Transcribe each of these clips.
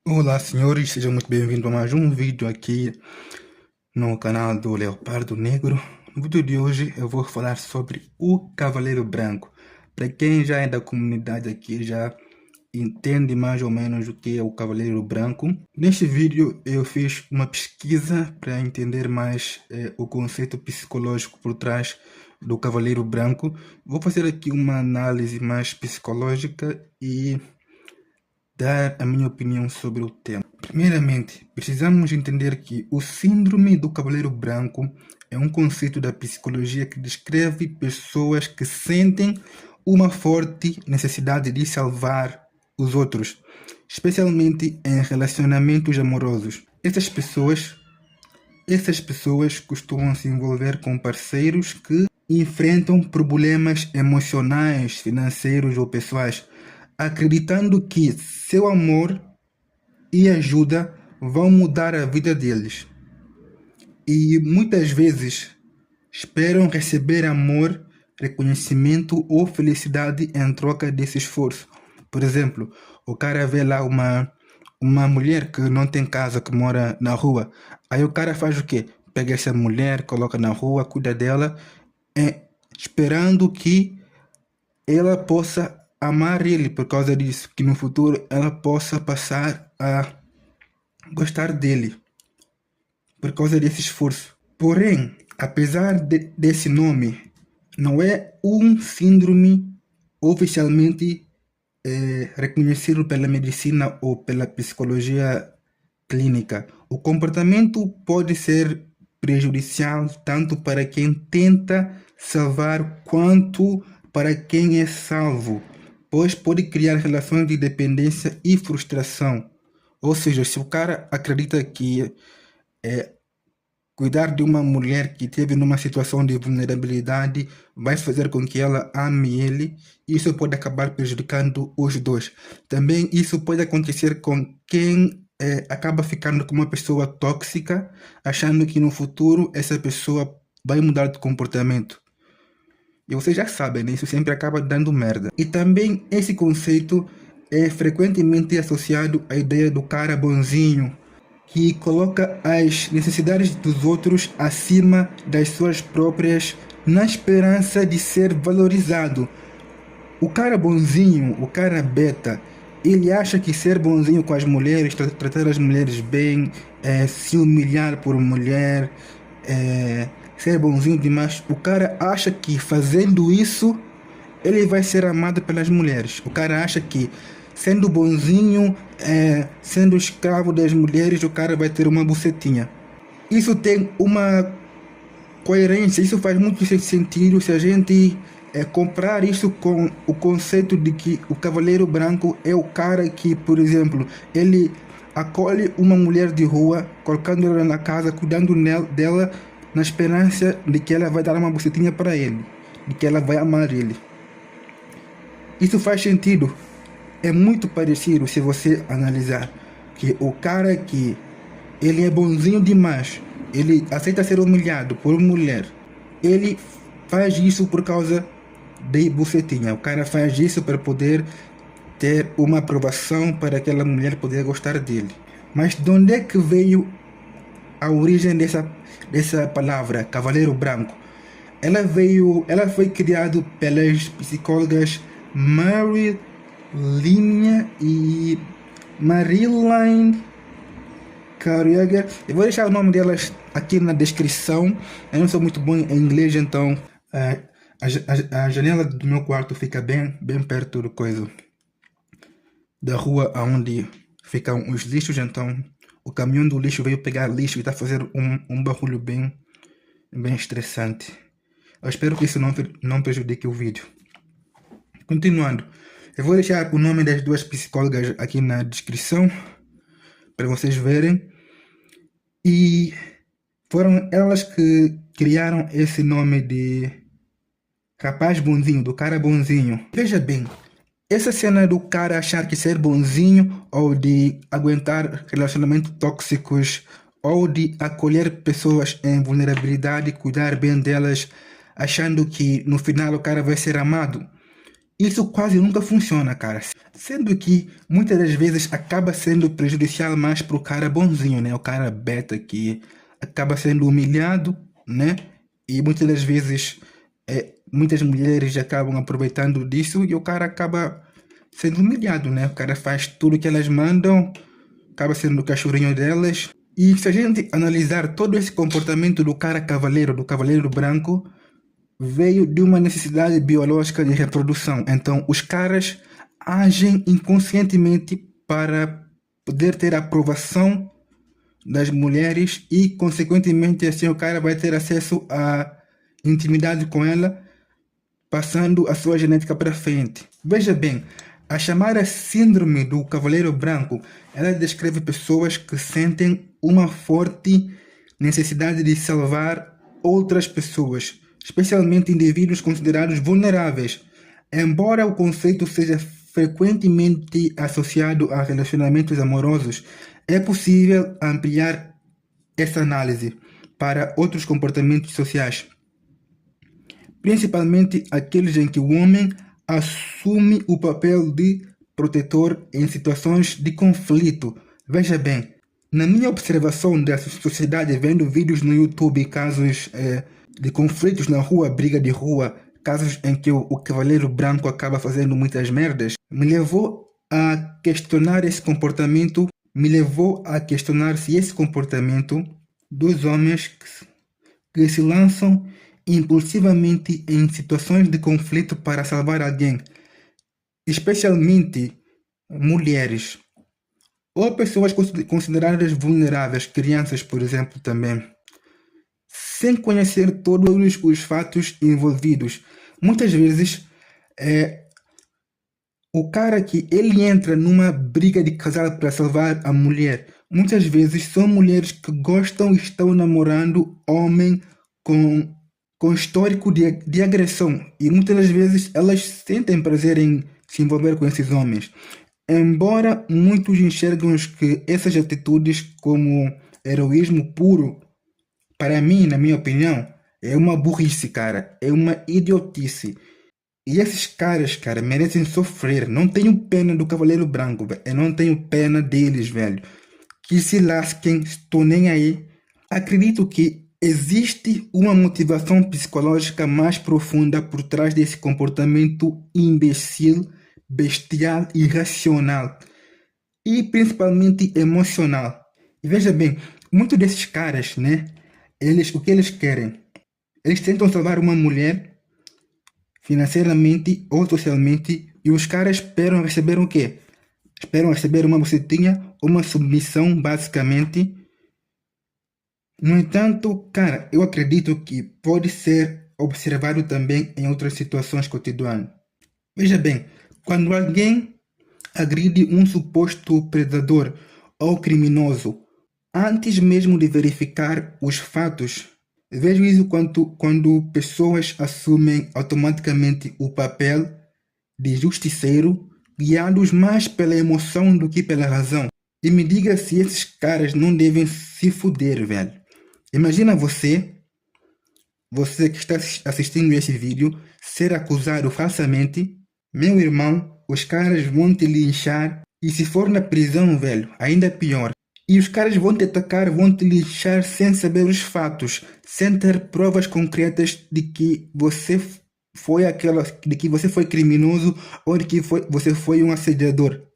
Olá, senhores, sejam muito bem-vindos a mais um vídeo aqui no canal do Leopardo Negro. No vídeo de hoje eu vou falar sobre o Cavaleiro Branco. Para quem já é da comunidade aqui, já entende mais ou menos o que é o Cavaleiro Branco. Neste vídeo eu fiz uma pesquisa para entender mais o conceito psicológico por trás do Cavaleiro Branco. Vou fazer aqui uma análise mais psicológica e dar a minha opinião sobre o tema. Primeiramente, precisamos entender que o síndrome do Cavaleiro Branco é um conceito da psicologia que descreve pessoas que sentem uma forte necessidade de salvar os outros, especialmente em relacionamentos amorosos. Essas pessoas costumam se envolver com parceiros que enfrentam problemas emocionais, financeiros ou pessoais, acreditando que seu amor e ajuda vão mudar a vida deles. E muitas vezes esperam receber amor, reconhecimento ou felicidade em troca desse esforço. Por exemplo, o cara vê lá uma mulher que não tem casa, que mora na rua. Aí o cara faz o quê? Pega essa mulher, coloca na rua, cuida dela, esperando que ela possa amar ele por causa disso, que no futuro ela possa passar a gostar dele por causa desse esforço. Porém, apesar desse nome, não é um síndrome oficialmente reconhecido pela medicina ou pela psicologia clínica. O comportamento pode ser prejudicial tanto para quem tenta salvar quanto para quem é salvo, pois pode criar relações de dependência e frustração. Ou seja, se o cara acredita que cuidar de uma mulher que esteve numa situação de vulnerabilidade vai fazer com que ela ame ele, isso pode acabar prejudicando os dois. Também isso pode acontecer com quem acaba ficando com uma pessoa tóxica, achando que no futuro essa pessoa vai mudar de comportamento. E vocês já sabem, né? Isso sempre acaba dando merda. E também esse conceito é frequentemente associado à ideia do cara bonzinho, que coloca as necessidades dos outros acima das suas próprias, na esperança de ser valorizado. O cara bonzinho, o cara beta, ele acha que ser bonzinho com as mulheres, tratar as mulheres bem, se humilhar por mulher, ser bonzinho demais. O cara acha que fazendo isso, ele vai ser amado pelas mulheres. O cara acha que sendo bonzinho, sendo escravo das mulheres, o cara vai ter uma bucetinha. Isso tem uma coerência, isso faz muito sentido se a gente comprar isso com o conceito de que o Cavaleiro Branco é o cara que, por exemplo, ele acolhe uma mulher de rua, colocando ela na casa, cuidando dela, na esperança de que ela vai dar uma bucetinha para ele, de que ela vai amar ele. Isso faz sentido. É muito parecido se você analisar que o cara que ele é bonzinho demais, ele aceita ser humilhado por mulher, ele faz isso por causa de bucetinha. O cara faz isso para poder ter uma aprovação para aquela mulher poder gostar dele. Mas de onde é que veio a origem dessa palavra, Cavaleiro Branco? Ela foi criada pelas psicólogas Mary Linha e Marilyn Carriager. Eu vou deixar o nome delas aqui na descrição. Eu não sou muito bom em inglês, então a janela do meu quarto fica bem perto do coisa da rua onde ficam os lixos, então o caminhão do lixo veio pegar lixo e está fazendo um barulho bem estressante. Eu espero que isso não prejudique o vídeo. Continuando, eu vou deixar o nome das duas psicólogas aqui na descrição para vocês verem. E foram elas que criaram esse nome de rapaz bonzinho, do cara bonzinho. Veja bem, essa cena do cara achar que ser bonzinho ou de aguentar relacionamentos tóxicos ou de acolher pessoas em vulnerabilidade, cuidar bem delas, achando que no final o cara vai ser amado. isso quase nunca funciona, cara. Sendo que muitas das vezes acaba sendo prejudicial mais pro cara bonzinho, né? O cara beta que acaba sendo humilhado, né? E muitas das vezes muitas mulheres acabam aproveitando disso e o cara acaba sendo humilhado, né? O cara faz tudo que elas mandam, acaba sendo o cachorrinho delas. E se a gente analisar todo esse comportamento do cara cavaleiro, do cavaleiro branco, veio de uma necessidade biológica de reprodução. Então, os caras agem inconscientemente para poder ter a aprovação das mulheres e, consequentemente, assim o cara vai ter acesso à intimidade com ela, passando a sua genética para frente. Veja bem, a chamada síndrome do cavaleiro branco, ela descreve pessoas que sentem uma forte necessidade de salvar outras pessoas, especialmente indivíduos considerados vulneráveis. Embora o conceito seja frequentemente associado a relacionamentos amorosos, é possível ampliar essa análise para outros comportamentos sociais, principalmente aqueles em que o homem assume o papel de protetor em situações de conflito. Veja bem, na minha observação da sociedade, vendo vídeos no YouTube, casos de conflitos na rua, briga de rua, casos em que o cavaleiro branco acaba fazendo muitas merdas, me levou a questionar esse comportamento, me levou a questionar se esse comportamento dos homens que se lançam impulsivamente em situações de conflito para salvar alguém, especialmente mulheres, ou pessoas consideradas vulneráveis, crianças, por exemplo, também, sem conhecer todos os fatos envolvidos. Muitas vezes, o cara que ele entra numa briga de casal para salvar a mulher, muitas vezes são mulheres que gostam e estão namorando homem com histórico de agressão, e muitas das vezes elas sentem prazer em se envolver com esses homens. Embora muitos enxergam que essas atitudes como heroísmo puro, para mim, na minha opinião, é uma burrice, cara. É uma idiotice. E esses caras, cara, merecem sofrer. Não tenho pena do Cavaleiro Branco, velho. Eu não tenho pena deles, velho. Que se lasquem, estou nem aí. Acredito que existe uma motivação psicológica mais profunda por trás desse comportamento imbecil, bestial e irracional. E principalmente emocional. E veja bem, muitos desses caras, né? O que eles querem? Eles tentam salvar uma mulher financeiramente ou socialmente, e os caras esperam receber o quê? Esperam receber uma bucetinha, uma submissão, basicamente. No entanto, cara, eu acredito que pode ser observado também em outras situações cotidianas. Veja bem, quando alguém agride um suposto predador ou criminoso, antes mesmo de verificar os fatos, vejo isso quando pessoas assumem automaticamente o papel de justiceiro, guiados mais pela emoção do que pela razão. E me diga se esses caras não devem se fuder, velho. Imagina você que está assistindo esse vídeo, ser acusado falsamente. Meu irmão, os caras vão te linchar, e se for na prisão, velho, ainda é pior. E os caras vão te atacar, vão te lixar sem saber os fatos, sem ter provas concretas de que você foi criminoso ou de que você foi um assediador.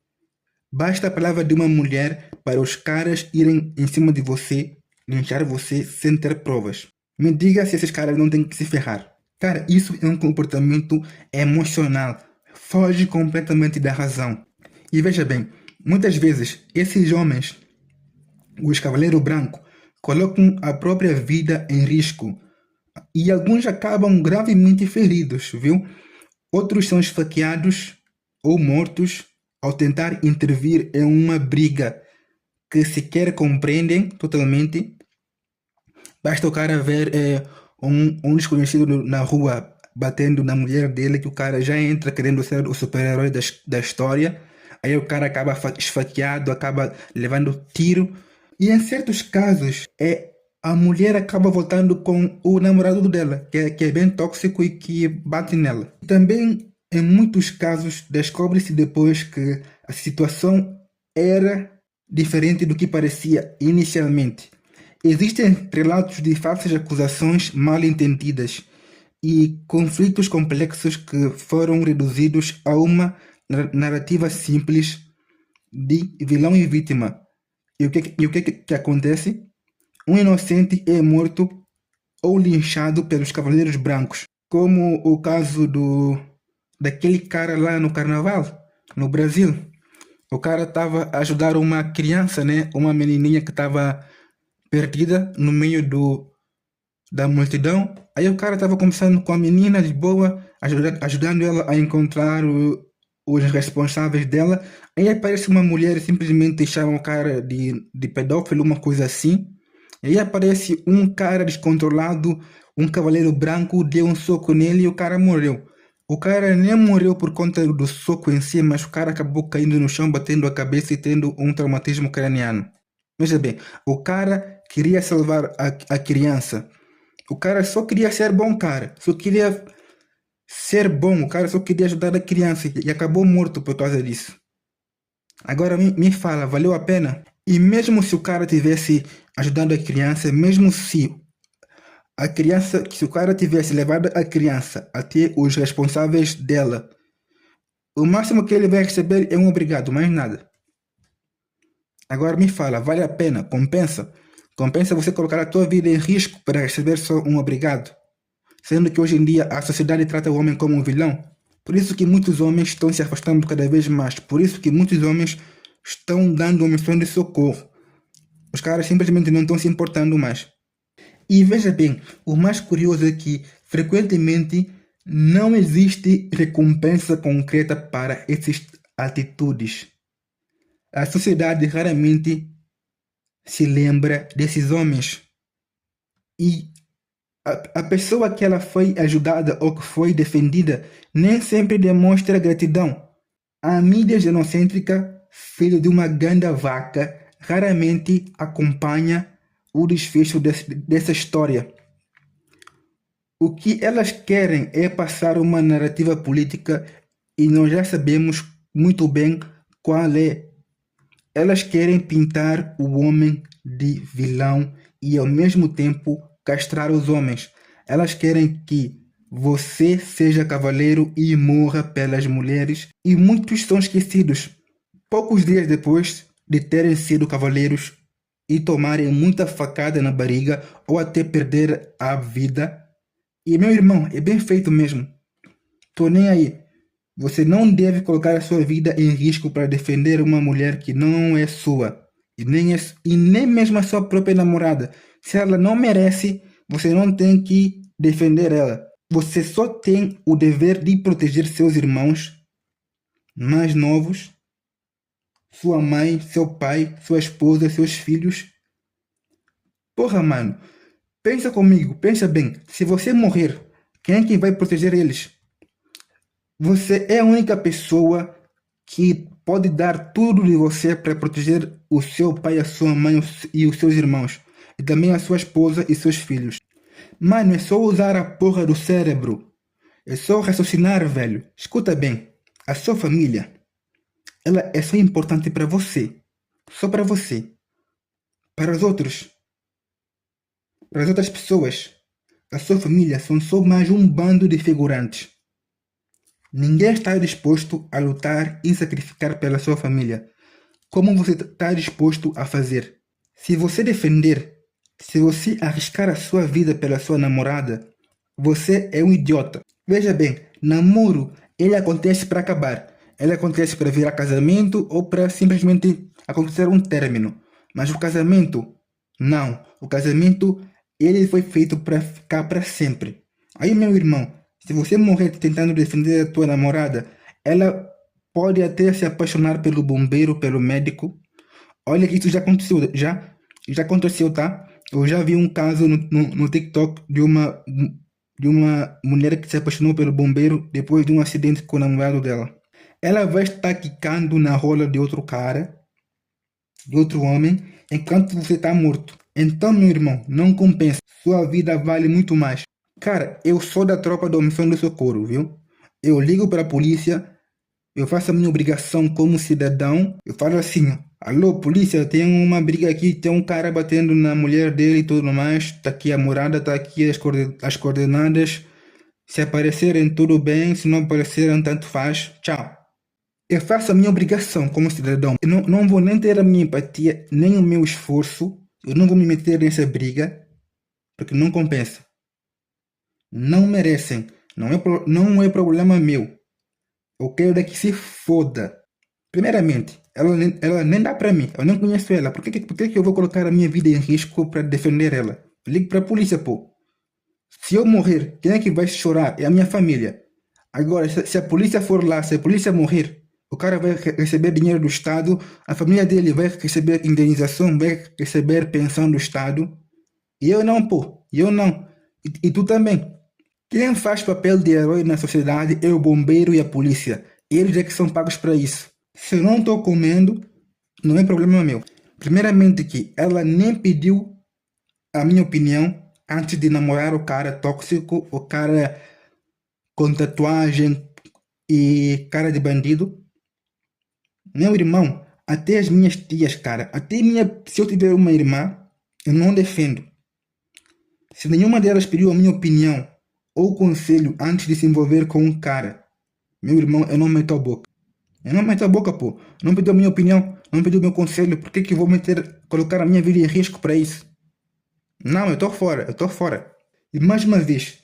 Basta a palavra de uma mulher para os caras irem em cima de você, linchar você sem ter provas. Me diga se esses caras não têm que se ferrar. Cara, isso é um comportamento emocional, foge completamente da razão. E veja bem, muitas vezes esses homens, os cavaleiros brancos, colocam a própria vida em risco, e alguns acabam gravemente feridos, viu? Outros são esfaqueados ou mortos ao tentar intervir em uma briga que sequer compreendem totalmente. Basta o cara ver um desconhecido na rua batendo na mulher dele, que o cara já entra querendo ser o super-herói da história. Aí o cara acaba esfaqueado, acaba levando tiro. E em certos casos, a mulher acaba voltando com o namorado dela, que é bem tóxico e que bate nela. Também Em muitos casos, descobre-se depois que a situação era diferente do que parecia inicialmente. Existem relatos de falsas acusações mal entendidas e conflitos complexos que foram reduzidos a uma narrativa simples de vilão e vítima. E o que acontece? Um inocente é morto ou linchado pelos cavaleiros brancos, como o caso daquele cara lá no carnaval, no Brasil. O cara estava a ajudar uma criança, né? Uma menininha que estava perdida no meio da multidão. Aí o cara estava conversando com a menina de boa, ajudando ela a encontrar os responsáveis dela. Aí aparece uma mulher e simplesmente chama o cara de pedófilo, uma coisa assim. Aí aparece um cara descontrolado, um cavaleiro branco, deu um soco nele e o cara morreu. O cara nem morreu por conta do soco em si, mas o cara acabou caindo no chão, batendo a cabeça e tendo um traumatismo craniano. Veja bem, o cara queria salvar a criança. O cara só queria ser bom, cara. Só queria ser bom. O cara só queria ajudar a criança e acabou morto por causa disso. Agora me fala, valeu a pena? E mesmo se o cara tivesse ajudado a criança, mesmo se se o cara tivesse levado a criança até os responsáveis dela, o máximo que ele vai receber é um obrigado, mais nada. Agora me fala, vale a pena? Compensa? Compensa você colocar a tua vida em risco para receber só um obrigado? Sendo que hoje em dia a sociedade trata o homem como um vilão. Por isso que muitos homens estão se afastando cada vez mais. Por isso que muitos homens estão dando omissão de socorro. Os caras simplesmente não estão se importando mais. E veja bem, o mais curioso é que, frequentemente, não existe recompensa concreta para essas atitudes. A sociedade raramente se lembra desses homens. E a pessoa que ela foi ajudada ou que foi defendida nem sempre demonstra gratidão. A mídia genocêntrica, filho de uma grande vaca, raramente acompanha o desfecho dessa história. O que elas querem é passar uma narrativa política e nós já sabemos muito bem qual é. Elas querem pintar o homem de vilão e ao mesmo tempo castrar os homens. Elas querem que você seja cavaleiro e morra pelas mulheres e muitos são esquecidos. Poucos dias depois de terem sido cavaleiros e tomarem muita facada na barriga ou até perder a vida. E meu irmão, é bem feito mesmo. Tô nem aí. Você não deve colocar a sua vida em risco para defender uma mulher que não é sua. E nem mesmo a sua própria namorada. Se ela não merece, você não tem que defender ela. Você só tem o dever de proteger seus irmãos mais novos, sua mãe, seu pai, sua esposa, seus filhos. Porra, mano. Pensa comigo, pensa bem. Se você morrer, quem é que vai proteger eles? Você é a única pessoa que pode dar tudo de você para proteger o seu pai, a sua mãe e os seus irmãos. E também a sua esposa e seus filhos. Mano, é só usar a porra do cérebro. É só raciocinar, velho. Escuta bem. A sua família, ela é só importante para você. Só para você. Para os outros, para as outras pessoas, a sua família são só mais um bando de figurantes. Ninguém está disposto a lutar e sacrificar pela sua família. Como você está disposto a fazer? Se você defender, se você arriscar a sua vida pela sua namorada, você é um idiota. Veja bem, namoro, ele acontece para acabar. Ele acontece para virar casamento ou para simplesmente acontecer um término. Mas o casamento, não. O casamento, ele foi feito para ficar para sempre. Aí, meu irmão, se você morrer tentando defender a tua namorada, ela pode até se apaixonar pelo bombeiro, pelo médico. Olha que isso já aconteceu, tá? Eu já vi um caso no TikTok de uma mulher que se apaixonou pelo bombeiro depois de um acidente com o namorado dela. Ela vai estar quicando na rola de outro cara, de outro homem, enquanto você está morto. Então, meu irmão, não compensa. Sua vida vale muito mais. Cara, eu sou da tropa da omissão do socorro, viu? eu ligo para a polícia, eu faço a minha obrigação como cidadão, eu falo assim, alô polícia, tem uma briga aqui, tem um cara batendo na mulher dele e tudo mais, tá aqui a morada, tá aqui as coordenadas, se aparecerem tudo bem, se não aparecerem tanto faz, tchau. Eu faço a minha obrigação como cidadão. Eu não vou nem ter a minha empatia, nem o meu esforço. Eu não vou me meter nessa briga, porque não compensa. Não merecem. Não é problema meu. Eu quero é que se foda. Primeiramente, ela nem dá pra mim. Eu não conheço ela. Por que eu vou colocar a minha vida em risco para defender ela? Eu ligo pra polícia, pô. Se eu morrer, quem é que vai chorar? É a minha família. Agora, se a polícia for lá, se a polícia morrer, o cara vai receber dinheiro do Estado, a família dele vai receber indenização, vai receber pensão do Estado. E eu não, pô. E eu não. E tu também. Quem faz papel de herói na sociedade é o bombeiro e a polícia. Eles é que são pagos para isso. Se eu não estou comendo, não é problema meu. Primeiramente que ela nem pediu a minha opinião antes de namorar o cara tóxico, o cara com tatuagem e cara de bandido. Meu irmão, até as minhas tias, cara, se eu tiver uma irmã, eu não defendo. Se nenhuma delas pediu a minha opinião ou conselho antes de se envolver com um cara, meu irmão, eu não meto a boca. Eu não meto a boca, pô. Não pediu a minha opinião, não pediu o meu conselho. Por que eu vou colocar a minha vida em risco para isso? Não, eu tô fora. E mais uma vez,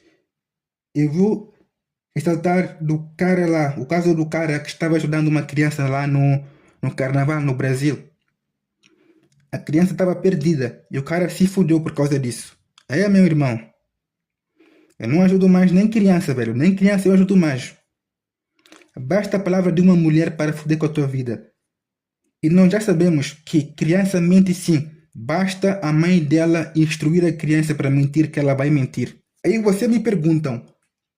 eu vou ressaltar do cara lá, o caso do cara que estava ajudando uma criança lá no carnaval no Brasil. A criança estava perdida e o cara se fudeu por causa disso. Aí, meu irmão, eu não ajudo mais nem criança, velho. Nem criança eu ajudo mais. Basta a palavra de uma mulher para foder com a tua vida. E nós já sabemos que criança mente sim. Basta a mãe dela instruir a criança para mentir que ela vai mentir. Aí você me perguntam,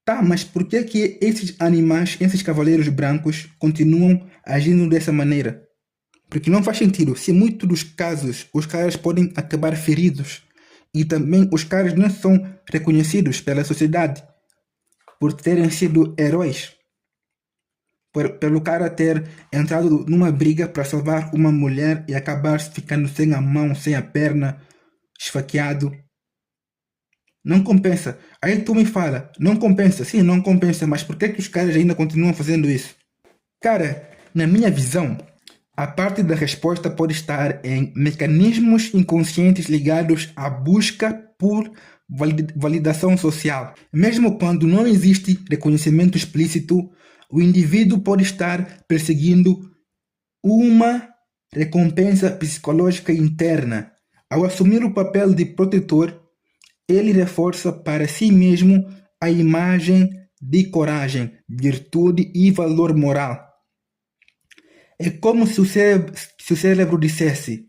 tá, mas por que esses animais, esses cavaleiros brancos, continuam agindo dessa maneira? Porque não faz sentido. Se em muitos dos casos os caras podem acabar feridos e também os caras não são reconhecidos pela sociedade por terem sido heróis. Pelo cara ter entrado numa briga para salvar uma mulher e acabar ficando sem a mão, sem a perna, esfaqueado. Não compensa. Aí tu me fala, não compensa. Sim, não compensa, mas por que os caras ainda continuam fazendo isso? Cara, na minha visão, a parte da resposta pode estar em mecanismos inconscientes ligados à busca por validação social. Mesmo quando não existe reconhecimento explícito, o indivíduo pode estar perseguindo uma recompensa psicológica interna. Ao assumir o papel de protetor, ele reforça para si mesmo a imagem de coragem, virtude e valor moral. É como se o cérebro dissesse: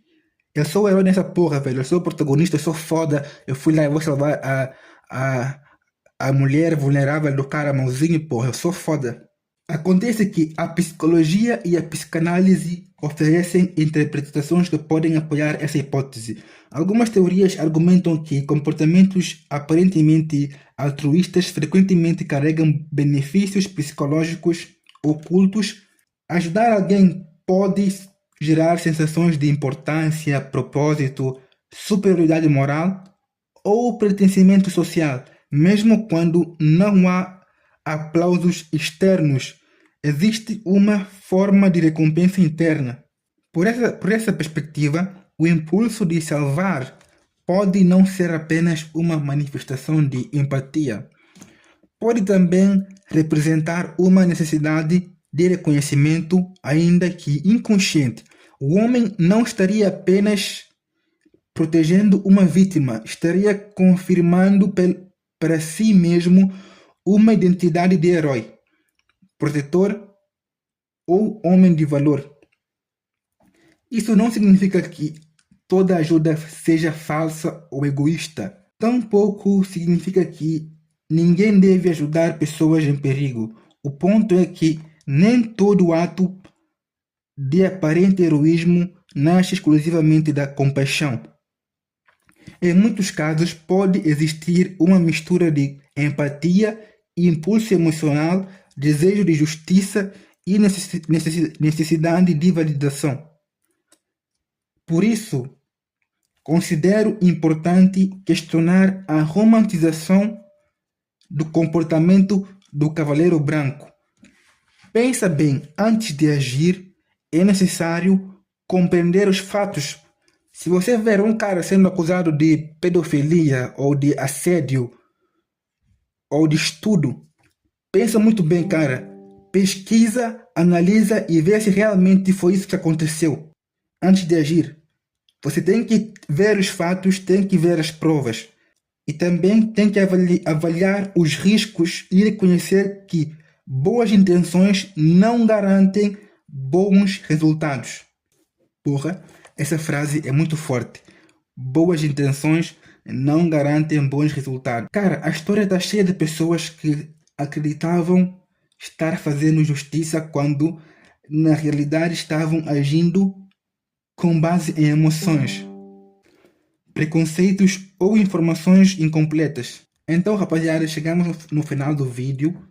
eu sou o herói nessa porra, velho. Eu sou o protagonista, eu sou foda. Eu fui lá e vou salvar a mulher vulnerável do cara mauzinho, porra. Eu sou foda. Acontece que a psicologia e a psicanálise oferecem interpretações que podem apoiar essa hipótese. Algumas teorias argumentam que comportamentos aparentemente altruístas frequentemente carregam benefícios psicológicos ocultos. Ajudar alguém pode gerar sensações de importância, propósito, superioridade moral ou pertencimento social, mesmo quando não há aplausos externos. Existe uma forma de recompensa interna. Por essa perspectiva, o impulso de salvar pode não ser apenas uma manifestação de empatia. Pode também representar uma necessidade de reconhecimento, ainda que inconsciente. O homem não estaria apenas protegendo uma vítima, estaria confirmando para si mesmo uma identidade de herói, protetor ou homem de valor. Isso não significa que toda ajuda seja falsa ou egoísta. Tampouco significa que ninguém deve ajudar pessoas em perigo. O ponto é que nem todo ato de aparente heroísmo nasce exclusivamente da compaixão. Em muitos casos, pode existir uma mistura de empatia e impulso emocional desejo de justiça e necessidade de validação. Por isso, considero importante questionar a romantização do comportamento do cavaleiro branco. Pensa bem, antes de agir, é necessário compreender os fatos. Se você ver um cara sendo acusado de pedofilia ou de assédio ou de estudo, pensa muito bem, cara. Pesquisa, analisa e vê se realmente foi isso que aconteceu antes de agir. Você tem que ver os fatos, tem que ver as provas. E também tem que avaliar os riscos e reconhecer que boas intenções não garantem bons resultados. Porra, essa frase é muito forte. Boas intenções não garantem bons resultados. Cara, a história está cheia de pessoas que acreditavam estar fazendo justiça quando na realidade estavam agindo com base em emoções, preconceitos ou informações incompletas. Então, rapaziada, chegamos no final do vídeo.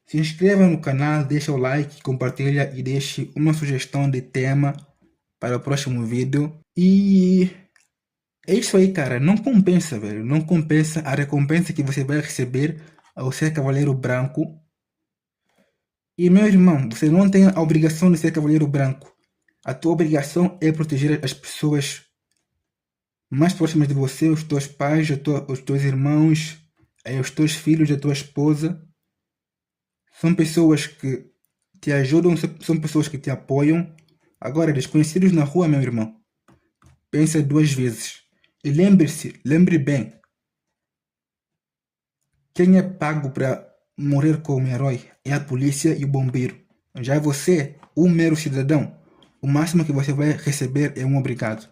Se inscreva no canal, deixa o like, compartilha e deixe uma sugestão de tema para o próximo vídeo. E é isso aí, cara. Não compensa, velho. Não compensa a recompensa que você vai receber ao ser cavaleiro branco. E, meu irmão, você não tem a obrigação de ser cavaleiro branco. A tua obrigação é proteger as pessoas mais próximas de você, os teus pais, os teus irmãos, os teus filhos, a tua esposa. São pessoas que te ajudam, são pessoas que te apoiam. Agora, desconhecidos na rua, meu irmão, pensa 2 vezes. E lembre bem, quem é pago para morrer como herói é a polícia e o bombeiro. Já você, um mero cidadão, o máximo que você vai receber é um obrigado.